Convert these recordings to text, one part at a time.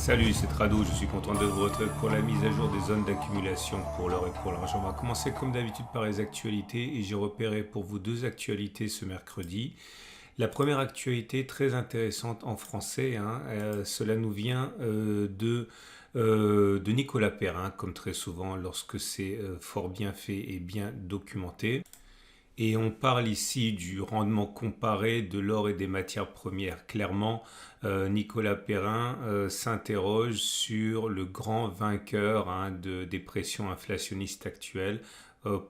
Salut, c'est Trado, je suis content de vous retrouver pour la mise à jour des zones d'accumulation pour l'or et pour l'argent. On va commencer comme d'habitude par les actualités et j'ai repéré pour vous deux actualités ce mercredi. La première actualité très intéressante en français, cela nous vient de Nicolas Perrin, comme très souvent lorsque c'est fort bien fait et bien documenté. Et on parle ici du rendement comparé de l'or et des matières premières. Clairement, Nicolas Perrin s'interroge sur le grand vainqueur des pressions inflationnistes actuelles.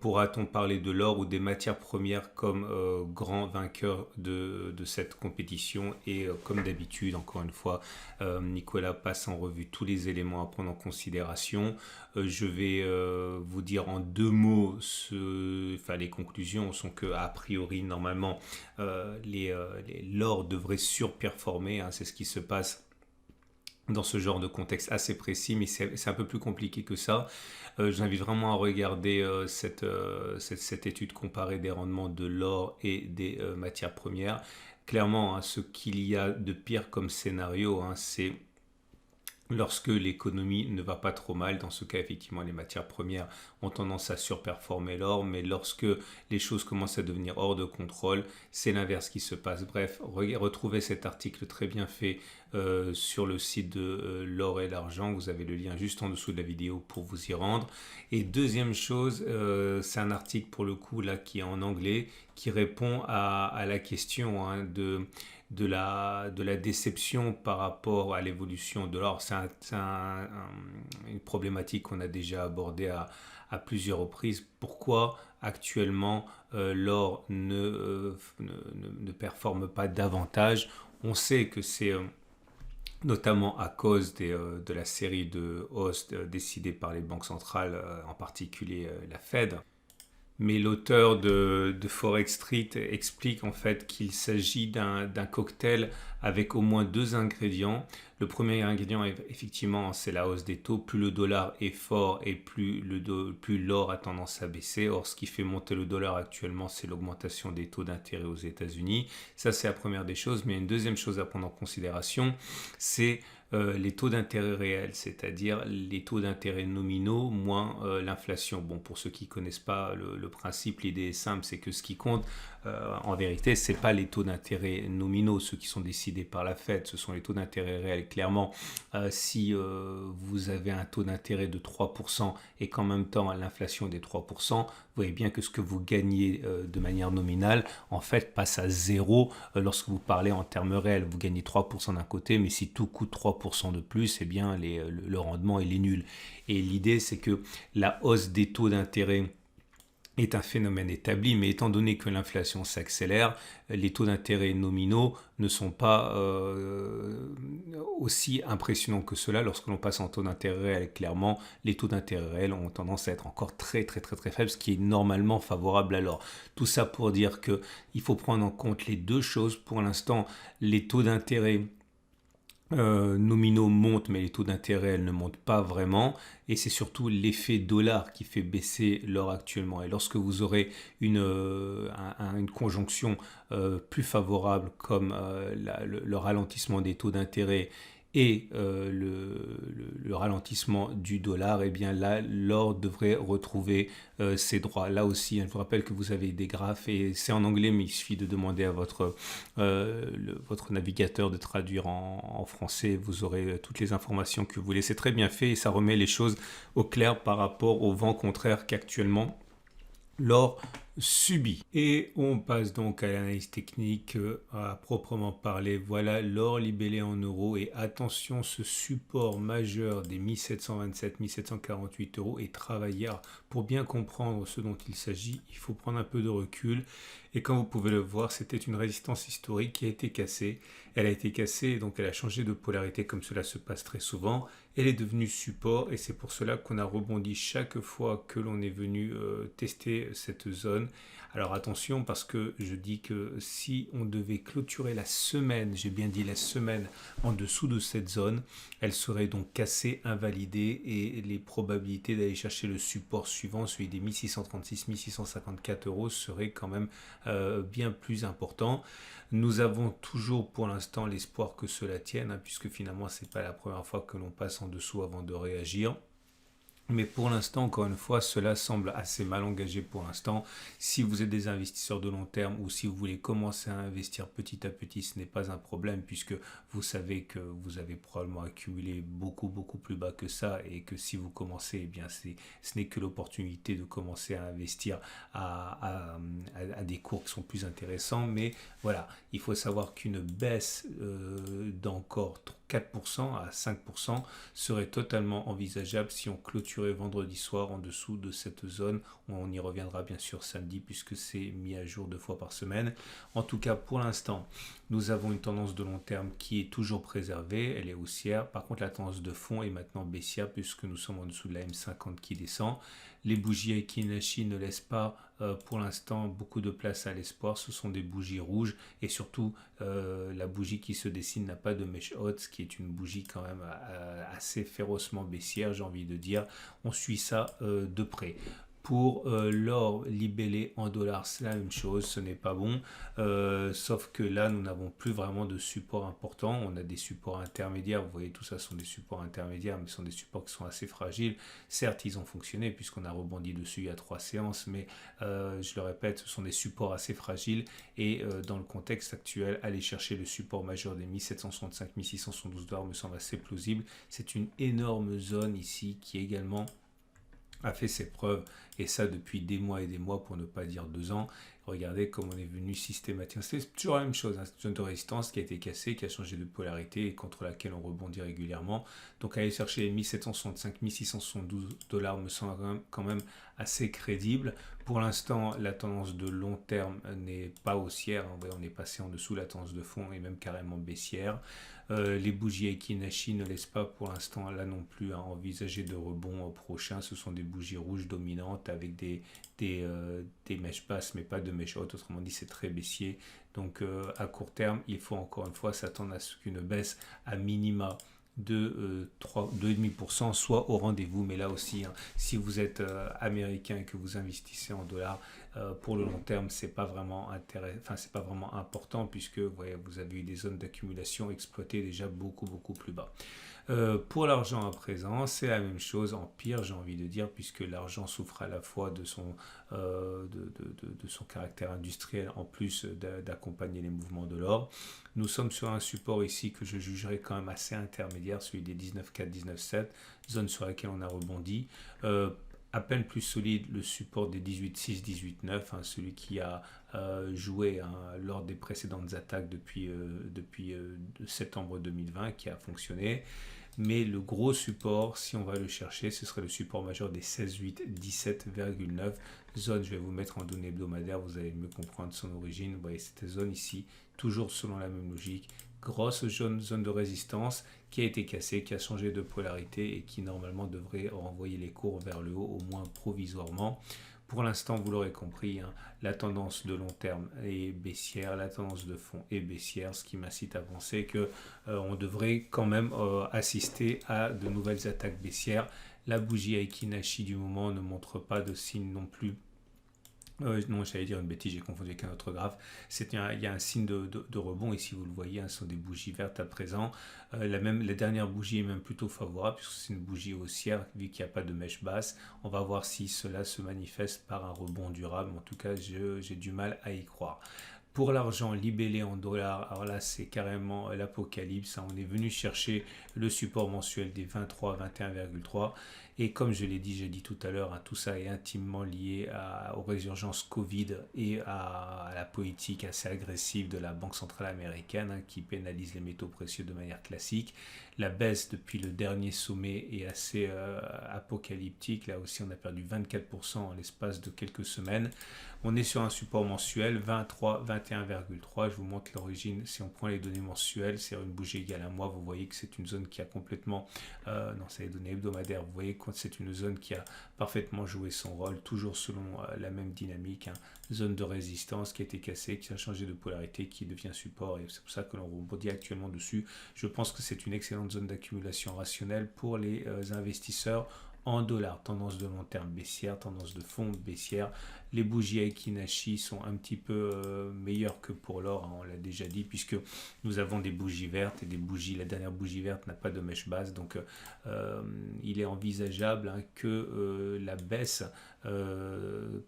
Pourra-t-on parler de l'or ou des matières premières comme grand vainqueur de cette compétition? Et comme d'habitude, encore une fois, Nicolas passe en revue tous les éléments à prendre en considération. Je vais vous dire en deux mots, les conclusions sont que a priori, normalement, l'or devrait surperformer, c'est ce qui se passe dans ce genre de contexte assez précis, mais c'est un peu plus compliqué que ça. J'invite vraiment à regarder cette étude comparée des rendements de l'or et des matières premières. Clairement, ce qu'il y a de pire comme scénario, c'est lorsque l'économie ne va pas trop mal. Dans ce cas, effectivement, les matières premières ont tendance à surperformer l'or, mais lorsque les choses commencent à devenir hors de contrôle, c'est l'inverse qui se passe. Bref, retrouvez cet article très bien fait sur le site de l'or et l'argent. Vous avez le lien juste en dessous de la vidéo pour vous y rendre. Et deuxième chose, c'est un article pour le coup là qui est en anglais, qui répond à la question de la déception par rapport à l'évolution de l'or. C'est une problématique qu'on a déjà abordée à plusieurs reprises. Pourquoi actuellement l'or ne performe pas davantage? On sait que c'est notamment à cause de la série de hausses décidées par les banques centrales, en particulier la Fed. Mais l'auteur de Forex Street explique en fait qu'il s'agit d'un cocktail avec au moins deux ingrédients. Le premier ingrédient, effectivement, c'est la hausse des taux. Plus le dollar est fort et plus l'or a tendance à baisser. Or, ce qui fait monter le dollar actuellement, c'est l'augmentation des taux d'intérêt aux États-Unis. Ça, c'est la première des choses. Mais une deuxième chose à prendre en considération, c'est les taux d'intérêt réels, c'est-à-dire les taux d'intérêt nominaux moins l'inflation. Bon, pour ceux qui ne connaissent pas le principe, l'idée est simple, c'est que ce qui compte en vérité, ce n'est pas les taux d'intérêt nominaux, ceux qui sont décidés par la Fed, ce sont les taux d'intérêt réels. Clairement, si vous avez un taux d'intérêt de 3% et qu'en même temps l'inflation est des 3%, vous voyez bien que ce que vous gagnez de manière nominale, en fait, passe à zéro lorsque vous parlez en termes réels. Vous gagnez 3% d'un côté, mais si tout coûte 3% de plus, eh bien, le rendement il est nul. Et l'idée, c'est que la hausse des taux d'intérêt est un phénomène établi, mais étant donné que l'inflation s'accélère, les taux d'intérêt nominaux ne sont pas aussi impressionnants que cela lorsque l'on passe en taux d'intérêt réel. Clairement, les taux d'intérêt réels ont tendance à être encore très faibles, ce qui est normalement favorable à l'or. Tout ça pour dire qu'il faut prendre en compte les deux choses. Pour l'instant, les taux d'intérêt nominaux montent, mais les taux d'intérêt ne montent pas vraiment, et c'est surtout l'effet dollar qui fait baisser l'or actuellement. Et lorsque vous aurez une conjonction plus favorable comme le ralentissement des taux d'intérêt et le ralentissement du dollar, et bien là, l'or devrait retrouver ses droits. Là aussi, je vous rappelle que vous avez des graphes, et c'est en anglais, mais il suffit de demander à votre navigateur de traduire en français. Vous aurez toutes les informations que vous voulez. C'est très bien fait et ça remet les choses au clair par rapport au vent contraire qu'actuellement l'or subit. Et on passe donc à l'analyse technique à proprement parler. Voilà l'or libellé en euros, et attention, ce support majeur des 1727-1748 euros est travaillard. Pour bien comprendre ce dont il s'agit, il faut prendre un peu de recul, et comme vous pouvez le voir, c'était une résistance historique qui a été cassée. Elle a été cassée, donc elle a changé de polarité comme cela se passe très souvent. Elle est devenue support, et c'est pour cela qu'on a rebondi chaque fois que l'on est venu tester cette zone. zone. Alors attention, parce que je dis que si on devait clôturer la semaine, j'ai bien dit la semaine, en dessous de cette zone, elle serait donc cassée, invalidée, et les probabilités d'aller chercher le support suivant, celui des 1636-1654 euros, seraient quand même bien plus important. Nous avons toujours pour l'instant l'espoir que cela tienne, hein, puisque finalement c'est pas la première fois que l'on passe en dessous avant de réagir. Mais pour l'instant, encore une fois, cela semble assez mal engagé pour l'instant. Si vous êtes des investisseurs de long terme ou si vous voulez commencer à investir petit à petit, ce n'est pas un problème puisque vous savez que vous avez probablement accumulé beaucoup plus bas que ça et que si vous commencez, eh bien ce n'est que l'opportunité de commencer à investir à des cours qui sont plus intéressants. Mais voilà, il faut savoir qu'une baisse d'encore 4% à 5% serait totalement envisageable si on clôturait vendredi soir en dessous de cette zone. On y reviendra bien sûr samedi puisque c'est mis à jour 2 fois par semaine. En tout cas, pour l'instant, nous avons une tendance de long terme qui est toujours préservée, elle est haussière. Par contre, la tendance de fond est maintenant baissière puisque nous sommes en dessous de la M50 qui descend. Les bougies Aiki-Nashi ne laissent pas pour l'instant beaucoup de place à l'espoir. Ce sont des bougies rouges et surtout la bougie qui se dessine n'a pas de mèche haute, ce qui est une bougie quand même assez férocement baissière, j'ai envie de dire. On suit ça de près. Pour l'or libellé en dollars, c'est la même chose, ce n'est pas bon. Sauf que là, nous n'avons plus vraiment de support important. On a des supports intermédiaires. Vous voyez, tout ça sont des supports intermédiaires, mais ce sont des supports qui sont assez fragiles. Certes, ils ont fonctionné puisqu'on a rebondi dessus il y a 3 séances, mais je le répète, ce sont des supports assez fragiles. Et dans le contexte actuel, aller chercher le support majeur des 1765-1672 dollars me semble assez plausible. C'est une énorme zone ici qui également a fait ses preuves, et ça depuis des mois et des mois, pour ne pas dire 2 ans. Regardez comme on est venu systématiquement. C'est toujours la même chose, hein. C'est une zone de résistance qui a été cassée, qui a changé de polarité et contre laquelle on rebondit régulièrement. Donc aller chercher les 1765, 1672 dollars me semble quand même assez crédible. Pour l'instant, la tendance de long terme n'est pas haussière. On est passé en dessous de la tendance de fond et même carrément baissière. Les bougies Aiki-Nashi ne laissent pas pour l'instant là non plus à envisager de rebond prochain. Ce sont des bougies rouges dominantes avec des mèches basses mais pas de mèches hautes. Autrement dit, c'est très baissier. Donc à court terme, il faut encore une fois s'attendre à ce qu'une baisse à minima de 2,5% soit au rendez-vous. Mais là aussi, hein, si vous êtes américain et que vous investissez en dollars, pour le long terme, c'est pas vraiment c'est pas vraiment important puisque vous avez eu des zones d'accumulation exploitées déjà beaucoup plus bas. Pour l'argent à présent, c'est la même chose, en pire j'ai envie de dire, puisque l'argent souffre à la fois de son caractère industriel en plus d'accompagner les mouvements de l'or. Nous sommes sur un support ici que je jugerais quand même assez intermédiaire, celui des 19,4, 19,7, zone sur laquelle on a rebondi. À peine plus solide le support des 18,6, 18,9, hein, celui qui a joué lors des précédentes attaques depuis septembre 2020, qui a fonctionné. Mais le gros support, si on va le chercher, ce serait le support majeur des 16,8, 17,9 zone. Je vais vous mettre en données hebdomadaires, vous allez mieux comprendre son origine. Vous voyez cette zone ici, toujours selon la même logique. Grosse zone de résistance qui a été cassée, qui a changé de polarité et qui normalement devrait renvoyer les cours vers le haut, au moins provisoirement. Pour l'instant, vous l'aurez compris, hein, la tendance de long terme est baissière, la tendance de fond est baissière, ce qui m'incite à penser qu'on devrait quand même assister à de nouvelles attaques baissières. La bougie Aiki-Nashi du moment ne montre pas de signe non plus. Non, j'allais dire une bêtise, j'ai confondu avec un autre graphe. Il y a un signe de rebond ici, vous le voyez, hein, ce sont des bougies vertes à présent. La dernière bougie est même plutôt favorable puisque c'est une bougie haussière vu qu'il n'y a pas de mèche basse. On va voir si cela se manifeste par un rebond durable. En tout cas, j'ai du mal à y croire. Pour l'argent libellé en dollars, alors là c'est carrément l'apocalypse, hein. On est venu chercher le support mensuel des 23, 21,3 et comme je l'ai dit, j'ai dit tout à l'heure, hein, tout ça est intimement lié aux résurgences Covid et à la politique assez agressive de la Banque centrale américaine, hein, qui pénalise les métaux précieux de manière classique. La baisse depuis le dernier sommet est assez apocalyptique, là aussi on a perdu 24% en l'espace de quelques semaines. On est sur un support mensuel 23, 21,3. Je vous montre l'origine. Si on prend les données mensuelles, c'est une bougie égale à mois. Vous voyez que c'est une zone qui a complètement... non, c'est les données hebdomadaires. Vous voyez qu'on c'est une zone qui a parfaitement joué son rôle, toujours selon la même dynamique, hein. Zone de résistance qui a été cassée, qui a changé de polarité, qui devient support, et c'est pour ça que l'on rebondit actuellement dessus. Je pense que c'est une excellente zone d'accumulation rationnelle pour les investisseurs en dollars. Tendance de long terme baissière, tendance de fond baissière. Les bougies Aiki-Nashi sont un petit peu meilleures que pour l'or, hein, on l'a déjà dit, puisque nous avons des bougies vertes et des bougies. La dernière bougie verte n'a pas de mèche basse, donc il est envisageable, hein, que la baisse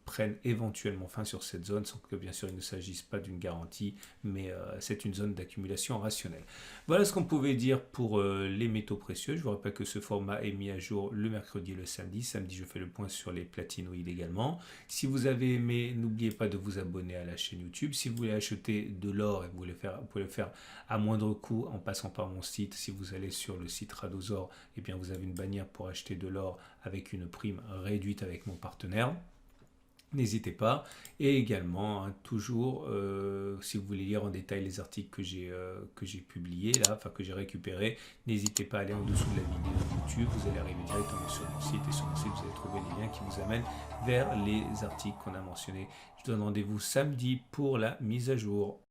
prenne éventuellement fin sur cette zone, sans que bien sûr il ne s'agisse pas d'une garantie, mais c'est une zone d'accumulation rationnelle. Voilà ce qu'on pouvait dire pour les métaux précieux. Je vous rappelle que ce format est mis à jour le mercredi et le samedi. Samedi, je fais le point sur les platinoïdes également. Si vous avez aimé, n'oubliez pas de vous abonner à la chaîne YouTube. Si vous voulez acheter de l'or et vous pouvez le faire à moindre coût en passant par mon site. Si vous allez sur le site Radosor, eh bien vous avez une bannière pour acheter de l'or avec une prime réduite avec mon partenaire. N'hésitez pas. Et également, hein, toujours, si vous voulez lire en détail les articles que j'ai publiés, là, enfin que j'ai récupérés, n'hésitez pas à aller en dessous de la vidéo YouTube. Vous allez arriver directement sur mon site, et sur mon site, vous allez trouver les liens qui vous amènent vers les articles qu'on a mentionnés. Je vous donne rendez-vous samedi pour la mise à jour.